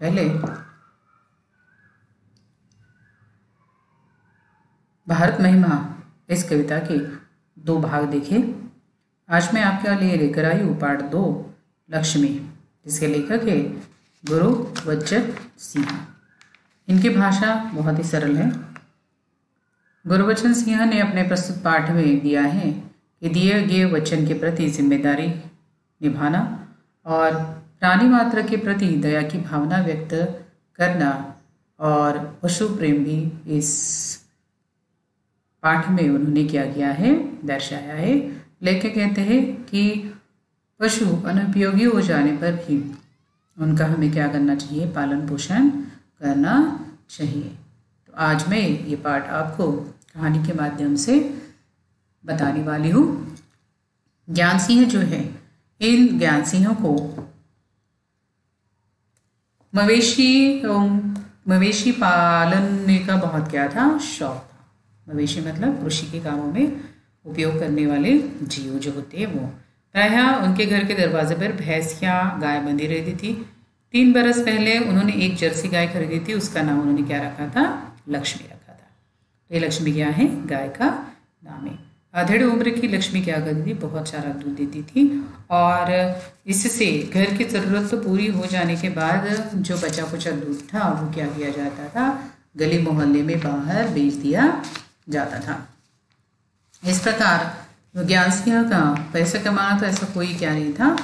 पहले भारत महिमा इस कविता के 2 भाग देखे। आज मैं आपके लिए लेकर आई हूँ पार्ट 2, लक्ष्मी, जिसके लेखक है गुरुबचन सिंह। इनकी भाषा बहुत ही सरल है। गुरुबचन सिंह ने अपने प्रस्तुत पाठ में दिया है कि दिए गए वचन के प्रति जिम्मेदारी निभाना और प्राणी मात्र के प्रति दया की भावना व्यक्त करना और पशु प्रेम भी इस पाठ में उन्होंने क्या किया है, दर्शाया है। लेखक कहते हैं कि पशु अनुपयोगी हो जाने पर भी उनका हमें क्या करना चाहिए, पालन पोषण करना चाहिए। तो आज मैं ये पाठ आपको कहानी के माध्यम से बताने वाली हूँ। ज्ञान सिंह जो है, इन ज्ञान सिंहों को मवेशी पालने का बहुत क्या था, शौक था। मवेशी मतलब कृषि के कामों में उपयोग करने वाले जीव जो होते हैं वो। प्रायः उनके घर के दरवाजे पर भैंस या गाय बंधी रहती थी। 3 बरस पहले उन्होंने एक जर्सी गाय खरीदी थी। उसका नाम उन्होंने क्या रखा था, लक्ष्मी रखा था। तो ये लक्ष्मी क्या है, गाय का नाम है। अधेड़ उम्र की लक्ष्मी क्या करती थी, बहुत सारा दूध देती थी और इससे घर की ज़रूरत तो पूरी हो जाने के बाद जो बचा कुचा दूध था वो क्या किया जाता था, गली मोहल्ले में बाहर बेच दिया जाता था। इस प्रकार ज्ञान सिंह का पैसा कमाना तो ऐसा कोई क्या नहीं था,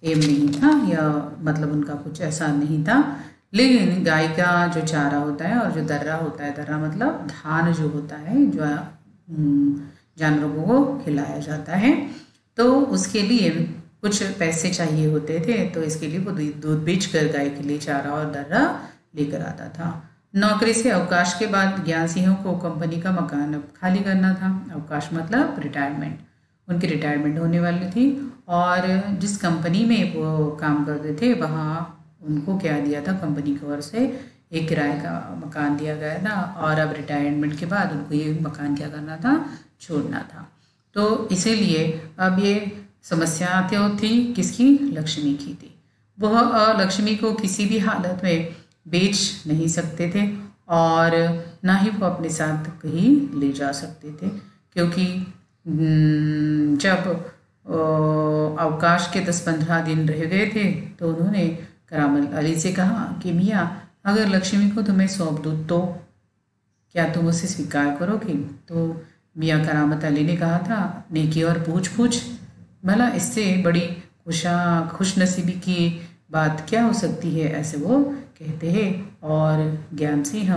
एम नहीं था, या मतलब उनका कुछ ऐसा नहीं था। लेकिन गाय का जो चारा होता है और जो दर्रा होता है, दर्रा मतलब धान जो होता है, जो जानवरों को खिलाया जाता है, तो उसके लिए कुछ पैसे चाहिए होते थे। तो इसके लिए वो दूध बेचकर गाय के लिए चारा और दर्रा लेकर आता था। नौकरी से अवकाश के बाद ज्ञान सिंह को कंपनी का मकान खाली करना था। अवकाश मतलब रिटायरमेंट, उनकी रिटायरमेंट होने वाली थी और जिस कंपनी में वो काम करते थे वहाँ उनको क्या दिया था, कंपनी की ओर से एक किराए का मकान दिया गया था और अब रिटायरमेंट के बाद उनको ये मकान क्या करना था, छोड़ना था। तो इसीलिए अब ये समस्या तो थी किसकी, लक्ष्मी की थी। वह लक्ष्मी को किसी भी हालत में बेच नहीं सकते थे और ना ही वो अपने साथ कहीं ले जा सकते थे, क्योंकि जब अवकाश के 10-15 दिन रह गए थे तो उन्होंने करामत अली से कहा कि मियाँ, अगर लक्ष्मी को तुम्हें सौंप दूँ तो क्या तुम उसे स्वीकार करोगे? तो मियाँ करामत अली ने कहा था, नेकी और पूछ भला इससे बड़ी खुशनसीबी की बात क्या हो सकती है, ऐसे वो कहते हैं। और ज्ञान सिंह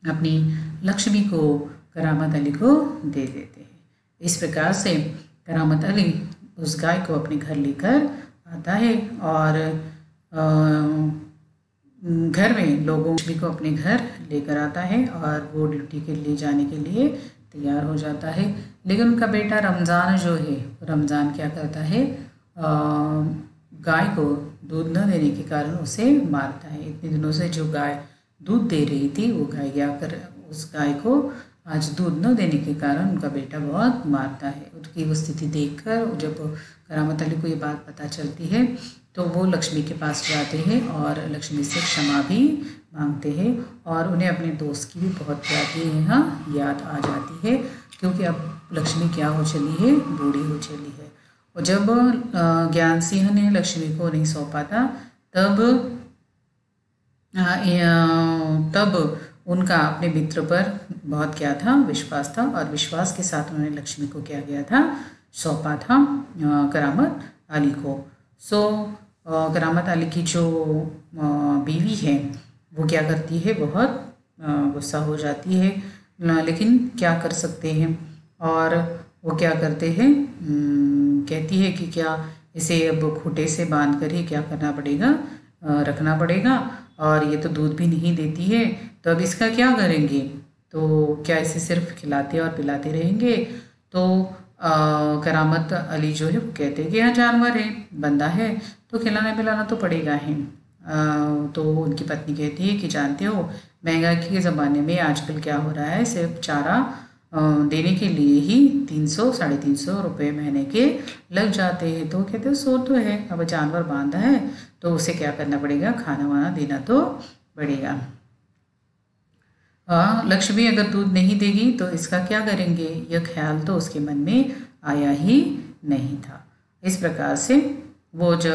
अपनी लक्ष्मी को करामत अली को दे देते हैं। इस प्रकार से करामत अली उस गाय को अपने घर लेकर आता है और घर में लोगों को अपने घर लेकर आता है और वो ड्यूटी के लिए जाने के लिए तैयार हो जाता है। लेकिन उनका बेटा रमज़ान जो है, रमज़ान क्या करता है, गाय को दूध न देने के कारण उसे मारता है। इतने दिनों से जो गाय दूध दे रही थी वो गाय क्या कर, उस गाय को आज दूध न देने के कारण उनका बेटा बहुत मारता है। उसकी वो स्थिति देखकर जब करामत अली को ये बात पता चलती है तो वो लक्ष्मी के पास जाते हैं और लक्ष्मी से क्षमा भी मांगते हैं और उन्हें अपने दोस्त की भी बहुत यहाँ याद आ जाती है, क्योंकि अब लक्ष्मी क्या हो चली है, बूढ़ी हो चली है। और जब ज्ञान सिंह ने लक्ष्मी को नहीं सौंपा था तब उनका अपने मित्र पर बहुत क्या था, विश्वास था और विश्वास के साथ उन्होंने लक्ष्मी को क्या किया था, सौंपा था करामत अली को। सो करामत अली की जो बीवी है वो क्या करती है, बहुत गुस्सा हो जाती है, लेकिन क्या कर सकते हैं। और वो क्या करते हैं, कहती है कि क्या इसे अब खूंटे से बांध कर ही क्या करना पड़ेगा, रखना पड़ेगा, और ये तो दूध भी नहीं देती है, तो अब इसका क्या करेंगे, तो क्या इसे सिर्फ खिलाते और पिलाते रहेंगे? तो करामत अली जो है वो कहते हैं कि यहाँ जानवर है, बंदा है, तो खिलाना पिलाना तो पड़ेगा ही। तो उनकी पत्नी कहती है कि जानते हो, महंगाई के ज़माने में आजकल क्या हो रहा है, सिर्फ चारा देने के लिए ही 300-350 रुपये महीने के लग जाते हैं। तो कहते हैं सो तो है, अब जानवर बांधा है तो उसे क्या करना पड़ेगा, खाना वाना देना तो पड़ेगा। लक्ष्मी अगर दूध नहीं देगी तो इसका क्या करेंगे, यह ख्याल तो उसके मन में आया ही नहीं था। इस प्रकार से वो जो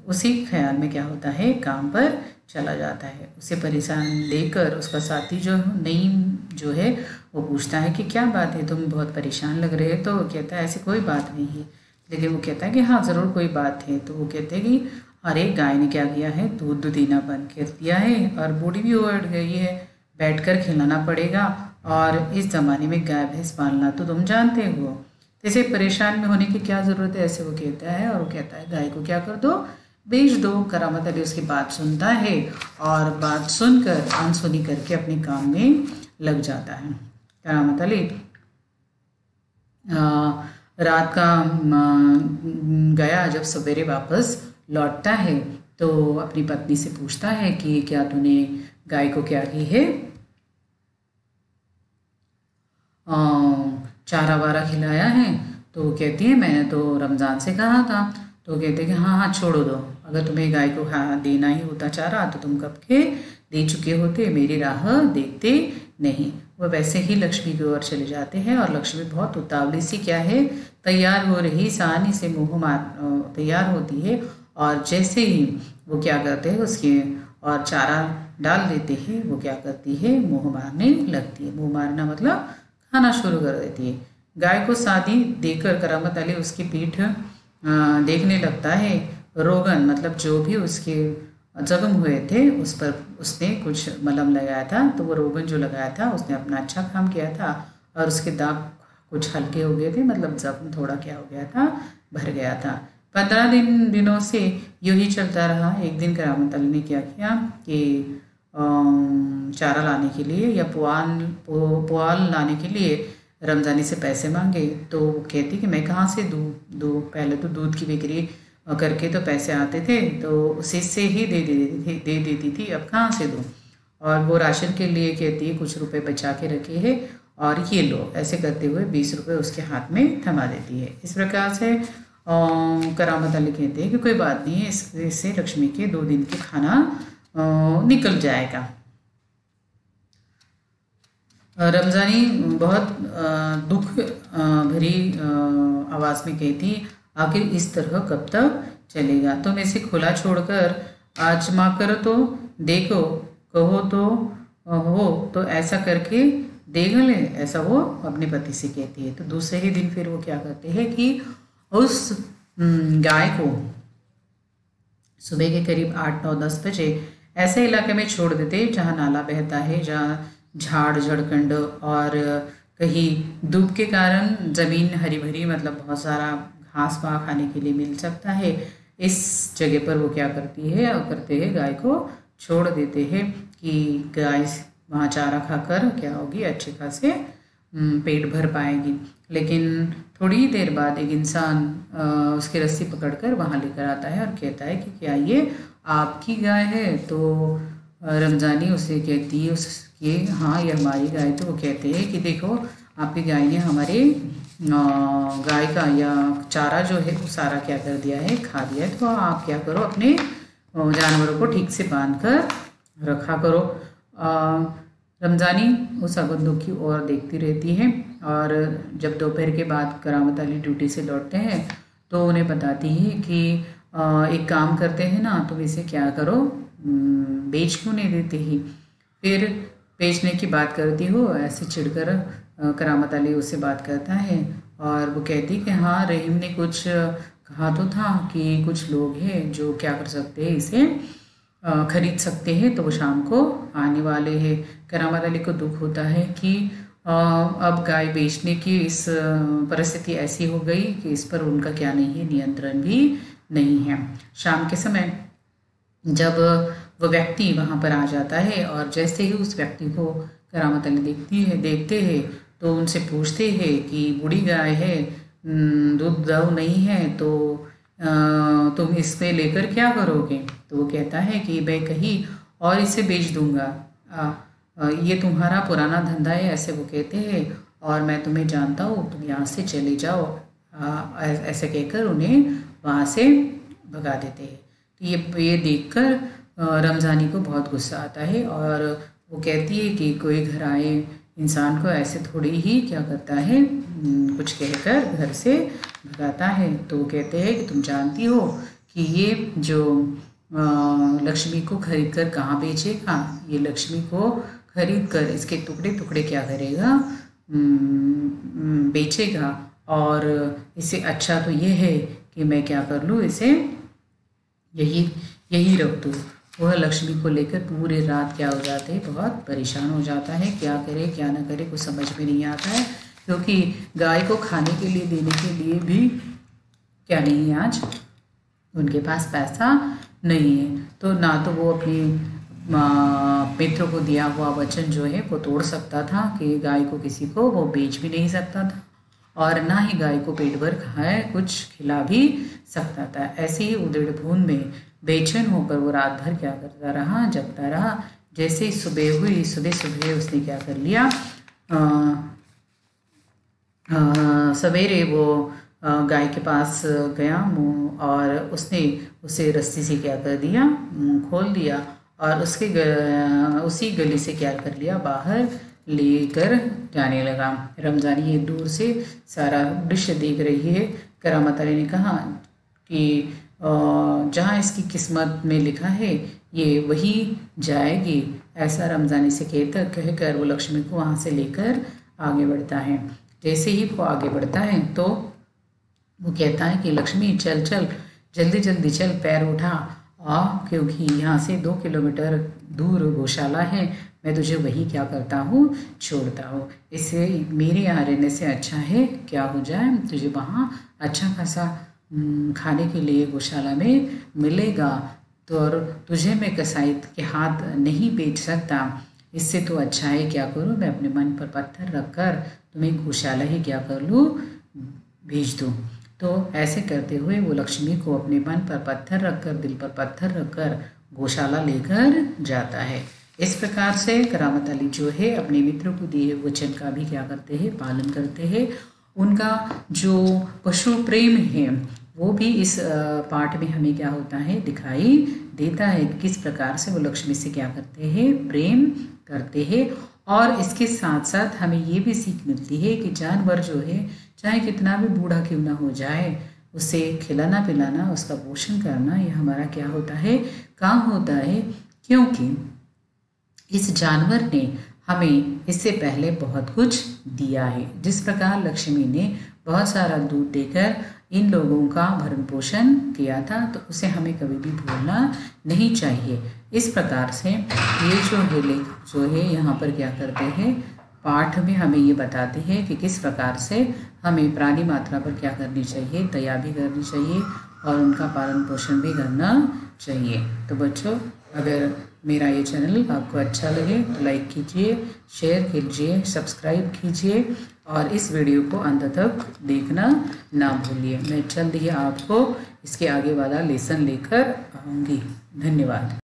उसी ख्याल में क्या होता है, काम पर चला जाता है। उसे परेशान देखकर उसका साथी जो नईम जो है वो पूछता है कि क्या बात है, तुम बहुत परेशान लग रहे हो। तो वो कहता है ऐसी कोई बात नहीं है, लेकिन वो कहता है कि हाँ ज़रूर कोई बात है। तो वो कहते हैं कि अरे गाय ने क्या किया है, दूध देना बंद कर दिया है और बूढ़ी भी उड़ गई है, बैठकर खिलाना पड़ेगा। और इस ज़माने में गाय भैंस पालना तो तुम जानते हो, तो इसे परेशान में होने की क्या ज़रूरत है, ऐसे वो कहता है। और वो कहता है गाय को क्या कर दो, बेच दो। करामत अली उसकी बात सुनता है और बात सुनकर अनसुनी करके अपने काम में लग जाता है। करामत अली रात का गया, जब सवेरे वापस लौटता है तो अपनी पत्नी से पूछता है कि क्या तूने गाय को क्या की है, चारा वारा खिलाया है। तो वो कहती है मैंने तो रमज़ान से कहा था। तो वो कहते हैं कि हाँ हाँ छोड़ो दो, अगर तुम्हें गाय को देना ही होता चारा तो तुम कब के दे चुके होते, मेरी राह देखते नहीं। वह वैसे ही लक्ष्मी की ओर चले जाते हैं और लक्ष्मी बहुत उतावली सी क्या है, तैयार हो रही सानी से मुँह मार तैयार होती है। और जैसे ही वो क्या करते हैं उसके और चारा डाल देते हैं, वो क्या करती है, मुँह मारने लगती है। मुँह मारना मतलब खाना शुरू कर देती है। गाय को शादी देकर करामत अली उसकी पीठ देखने लगता है। रोगन मतलब जो भी उसके जख्म हुए थे उस पर उसने कुछ मलहम लगाया था, तो वो रोगन जो लगाया था उसने अपना अच्छा काम किया था और उसके दाग कुछ हल्के हो गए थे, मतलब जख्म थोड़ा क्या हो गया था, भर गया था। 15 दिनों से यूँ ही चलता रहा। एक दिन करामत अली ने क्या किया कि चारा लाने के लिए या पुआल लाने के लिए रमज़ानी से पैसे मांगे। तो वो कहती कि मैं कहाँ से दूँ, पहले तो दूध की बिक्री करके तो पैसे आते थे तो उसी से ही दे देती थी, अब कहाँ से दूँ। और वो राशन के लिए कहती है कुछ रुपए बचा के रखे हैं और ये लो, ऐसे करते हुए 20 रुपये उसके हाथ में थमा देती है। इस प्रकार से करामत अली कहते हैं कि कोई बात नहीं है, इससे लक्ष्मी के 2 दिन के खाना निकल जाएगा। रमज़ानी बहुत दुख भरी आवाज़ में कहती, आखिर इस तरह कब तक चलेगा, तुम इसे खुला छोड़कर आजमा कर तो देखो, कहो तो हो तो ऐसा करके देख ले, ऐसा वो अपने पति से कहती है। तो दूसरे ही दिन फिर वो क्या करते हैं कि उस गाय को सुबह के करीब 8-9-10 बजे ऐसे इलाके में छोड़ देते जहाँ नाला बहता है, जहाँ झाड़ झड़खंड और कहीं धूप के कारण ज़मीन हरी भरी, मतलब बहुत सारा घास वहाँ खाने के लिए मिल सकता है। इस जगह पर वो क्या करती है और करते हैं, गाय को छोड़ देते हैं कि गाय वहाँ चारा खाकर क्या होगी, अच्छे खासे पेट भर पाएगी। लेकिन थोड़ी ही देर बाद एक इंसान उसकी रस्सी पकड़कर वहाँ लेकर आता है और कहता है कि क्या ये आपकी गाय है। तो रमज़ानी उसे कहती है उसके हाँ ये हमारी गाय। तो वो कहते हैं कि देखो आपकी गाय ने हमारे गाय का या चारा जो है वो सारा क्या कर दिया है, खा दिया है। तो आप क्या करो, अपने जानवरों को ठीक से बांध कर रखा करो। रमज़ानी उस अगंदों की ओर देखती रहती है और जब दोपहर के बाद करामत अली ड्यूटी से लौटते हैं तो उन्हें बताती है कि एक काम करते हैं ना, तुम इसे क्या करो, बेच क्यों नहीं देते ही। फिर बेचने की बात करती हो, ऐसे चिढ़कर करामत अली उससे बात करता है और वो कहती कि हाँ रहीम ने कुछ कहा तो था कि कुछ लोग हैं जो क्या कर सकते हैं, इसे खरीद सकते हैं, तो वो शाम को आने वाले हैं। करामत अली को दुख होता है कि अब गाय बेचने की इस परिस्थिति ऐसी हो गई कि इस पर उनका क्या नहीं है, नियंत्रण भी नहीं है। शाम के समय जब वह व्यक्ति वहाँ पर आ जाता है और जैसे ही उस व्यक्ति को करामत अली देखते हैं तो उनसे पूछते हैं कि बूढ़ी गाय है, दूध दाऊ नहीं है, तो तुम इसमें लेकर क्या करोगे। तो वो कहता है कि मैं कहीं और इसे बेच दूंगा, ये तुम्हारा पुराना धंधा है, ऐसे वो कहते हैं। और मैं तुम्हें जानता हूँ, तुम यहाँ से चले जाओ। ऐसे कहकर उन्हें वहाँ से भगा देते हैं। तो ये देखकर रमज़ानी को बहुत गुस्सा आता है और वो कहती है कि कोई घर आए इंसान को ऐसे थोड़ी ही क्या करता है, कुछ कहकर घर से भगाता है। तो वो कहते हैं कि तुम जानती हो कि ये जो लक्ष्मी को खरीद कर कहाँ बेचेगा, ये लक्ष्मी को खरीद कर इसके टुकड़े टुकड़े क्या करेगा, बेचेगा। और इससे अच्छा तो ये है कि मैं क्या कर लूँ, इसे यही रख दूँ। वह लक्ष्मी को लेकर पूरी रात क्या हो जाते हैं, बहुत परेशान हो जाता है। क्या करे क्या ना करे कुछ समझ में नहीं आता है, क्योंकि गाय को खाने के लिए देने के लिए भी क्या नहीं है, आज उनके पास पैसा नहीं है। तो ना तो वो अपनी मित्र को दिया हुआ वचन जो है वो तोड़ सकता था कि गाय को किसी को वो बेच भी नहीं सकता था, और ना ही गाय को पेट भर खाए कुछ खिला भी सकता था। ऐसे ही उधेड़ बूंद में बेचैन होकर वो रात भर क्या करता रहा, जगता रहा। जैसे ही सुबह हुई, सुबह सुबह उसने क्या कर लिया, सवेरे वो गाय के पास गया मुँह, और उसने उसे रस्सी से क्या कर दिया, मुँह खोल दिया, और उसी गली से क्या कर लिया, बाहर लेकर जाने लगा। रमज़ानी ये दूर से सारा दृश्य देख रही है। करामत अली ने कहा कि जहाँ इसकी किस्मत में लिखा है ये वही जाएगी। ऐसा रमज़ानी से कहकर वो लक्ष्मी को वहाँ से लेकर आगे बढ़ता है। जैसे ही वो आगे बढ़ता है तो वो कहता है कि लक्ष्मी चल चल, जल्दी जल्दी चल, पैर उठा क्योंकि यहाँ से 2 किलोमीटर दूर गौशाला है। मैं तुझे वही क्या करता हूँ, छोड़ता हूँ। इससे मेरे यहाँ रहने से अच्छा है क्या हो जाए, तुझे वहाँ अच्छा खासा खाने के लिए गौशाला में मिलेगा। तो और तुझे मैं कसाई के हाथ नहीं बेच सकता। इससे तो अच्छा है क्या करूँ, मैं अपने मन पर पत्थर रख कर तुम्हें गौशाला ही क्या कर लूँ, भेज दूँ। तो ऐसे करते हुए वो लक्ष्मी को अपने मन पर पत्थर रखकर, दिल पर पत्थर रखकर गौशाला लेकर जाता है। इस प्रकार से करामत अली जो है अपने मित्र को दिए वचन का भी क्या करते हैं, पालन करते हैं। उनका जो पशु प्रेम है वो भी इस पाठ में हमें क्या होता है, दिखाई देता है। किस प्रकार से वो लक्ष्मी से क्या करते हैं, प्रेम करते हैं। और इसके साथ साथ हमें ये भी सीख मिलती है कि जानवर जो है चाहे कितना भी बूढ़ा क्यों ना हो जाए, उसे खिलाना पिलाना, उसका पोषण करना, ये हमारा क्या होता है, काम होता है। क्योंकि इस जानवर ने हमें इससे पहले बहुत कुछ दिया है। जिस प्रकार लक्ष्मी ने बहुत सारा दूध देकर इन लोगों का भरण पोषण किया था, तो उसे हमें कभी भी भूलना नहीं चाहिए। इस प्रकार से ये जो है यहाँ पर क्या करते हैं, पाठ में हमें ये बताते हैं कि किस प्रकार से हमें प्राणी मात्रा पर क्या करनी चाहिए, दया भी करनी चाहिए और उनका पालन पोषण भी करना चाहिए। तो बच्चों, अगर मेरा ये चैनल आपको अच्छा लगे तो लाइक कीजिए, शेयर कीजिए, सब्सक्राइब कीजिए और इस वीडियो को अंत तक देखना ना भूलिए। मैं जल्द ही आपको इसके आगे वाला लेसन लेकर आऊँगी। धन्यवाद।